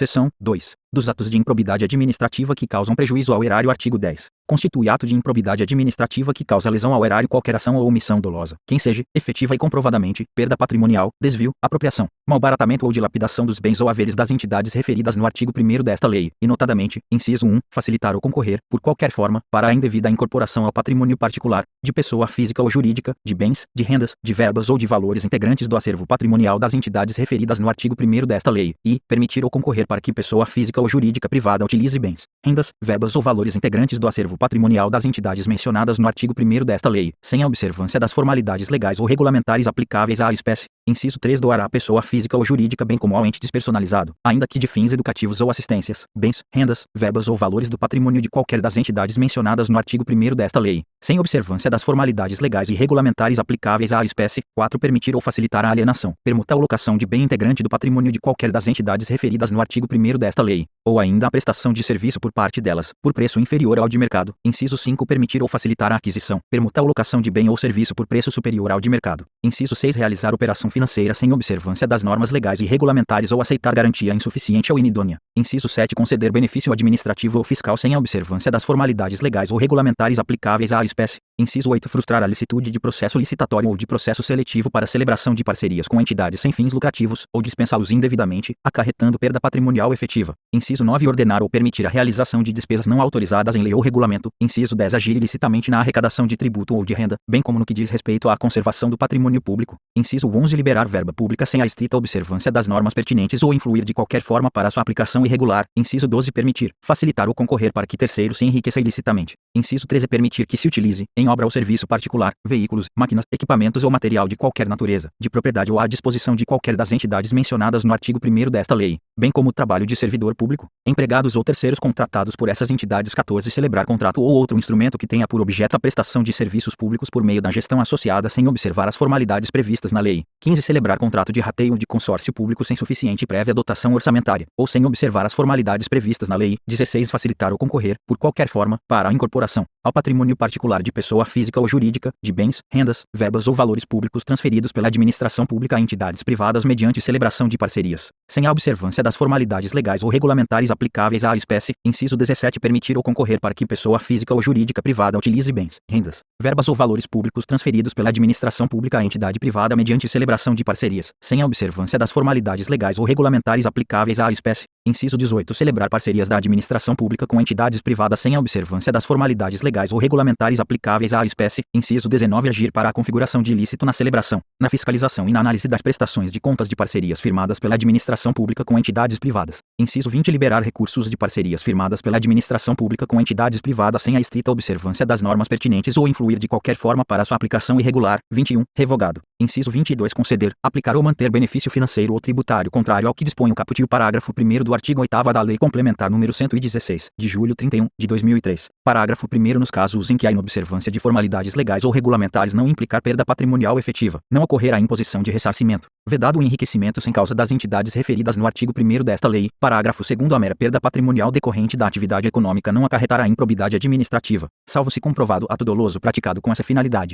Seção 2. Dos atos de improbidade administrativa que causam prejuízo ao erário. Artigo 10. Constitui ato de improbidade administrativa que causa lesão ao erário qualquer ação ou omissão dolosa, quem seja, efetiva e comprovadamente, perda patrimonial, desvio, apropriação, malbaratamento ou dilapidação dos bens ou haveres das entidades referidas no artigo 1º desta lei, e notadamente, inciso 1, facilitar ou concorrer, por qualquer forma, para a indevida incorporação ao patrimônio particular, de pessoa física ou jurídica, de bens, de rendas, de verbas ou de valores integrantes do acervo patrimonial das entidades referidas no artigo 1º desta lei, e permitir ou concorrer para que pessoa física ou jurídica privada utilize bens, rendas, verbas ou valores integrantes do acervo patrimonial das entidades mencionadas no artigo 1º desta lei, sem a observância das formalidades legais ou regulamentares aplicáveis à espécie. Inciso 3. Doará à pessoa física ou jurídica bem como ao ente despersonalizado, ainda que de fins educativos ou assistências, bens, rendas, verbas ou valores do patrimônio de qualquer das entidades mencionadas no artigo 1º desta lei, sem observância das formalidades legais e regulamentares aplicáveis à espécie. 4. Permitir ou facilitar a alienação, permuta ou locação de bem integrante do patrimônio de qualquer das entidades referidas no artigo 1º desta lei, ou ainda a prestação de serviço por parte delas, por preço inferior ao de mercado. Inciso 5. Permitir ou facilitar a aquisição, permuta ou locação de bem ou serviço por preço superior ao de mercado. Inciso 6. Realizar operação financeira sem observância das normas legais e regulamentares ou aceitar garantia insuficiente ou inidônea. Inciso 7. Conceder benefício administrativo ou fiscal sem a observância das formalidades legais ou regulamentares aplicáveis à espécie. Inciso 8. Frustrar a licitude de processo licitatório ou de processo seletivo para celebração de parcerias com entidades sem fins lucrativos, ou dispensá-los indevidamente, acarretando perda patrimonial efetiva. Inciso 9. Ordenar ou permitir a realização de despesas não autorizadas em lei ou regulamento. Inciso 10. Agir ilicitamente na arrecadação de tributo ou de renda, bem como no que diz respeito à conservação do patrimônio público. Inciso 11. Liberar verba pública sem a estrita observância das normas pertinentes ou influir de qualquer forma para sua aplicação irregular. Inciso 12. Permitir, facilitar ou concorrer para que terceiro se enriqueça ilicitamente. Inciso 13. Permitir que se utilize, em obra ou serviço particular, veículos, máquinas, equipamentos ou material de qualquer natureza, de propriedade ou à disposição de qualquer das entidades mencionadas no artigo 1º desta lei, bem como o trabalho de servidor público, empregados ou terceiros contratados por essas entidades. 14. Celebrar contrato ou outro instrumento que tenha por objeto a prestação de serviços públicos por meio da gestão associada sem observar as formalidades previstas na lei. 15. Celebrar contrato de rateio de consórcio público sem suficiente prévia dotação orçamentária, ou sem observar as formalidades previstas na lei. 16. Facilitar ou concorrer, por qualquer forma, para a incorporação ao patrimônio particular de pessoa física ou jurídica, de bens, rendas, verbas ou valores públicos transferidos pela administração pública a entidades privadas mediante celebração de parcerias, sem a observância das formalidades legais ou regulamentares aplicáveis à espécie. Inciso 17. Permitir ou concorrer para que pessoa física ou jurídica privada utilize bens, rendas, verbas ou valores públicos transferidos pela administração pública à entidade privada mediante celebração de parcerias, sem a observância das formalidades legais ou regulamentares aplicáveis à espécie. Inciso 18. Celebrar parcerias da administração pública com entidades privadas sem a observância das formalidades legais ou regulamentares aplicáveis à espécie. Inciso 19. Agir para a configuração de ilícito na celebração, na fiscalização e na análise das prestações de contas de parcerias firmadas pela administração pública com entidades privadas. Inciso 20. Liberar recursos de parcerias firmadas pela administração pública com entidades privadas sem a estrita observância das normas pertinentes ou influir de qualquer forma para sua aplicação irregular. 21. Revogado. Inciso 22. Conceder, aplicar ou manter benefício financeiro ou tributário contrário ao que dispõe o caput e o parágrafo 1º do artigo 8º da Lei Complementar número 116, de julho 31, de 2003. Parágrafo 1º. Nos casos em que a inobservância de formalidades legais ou regulamentares não implicar perda patrimonial efetiva, não ocorrer a imposição de ressarcimento, vedado o enriquecimento sem causa das entidades referidas no artigo 1º desta lei. Parágrafo 2º. A mera perda patrimonial decorrente da atividade econômica não acarretará improbidade administrativa, salvo se comprovado ato doloso praticado com essa finalidade.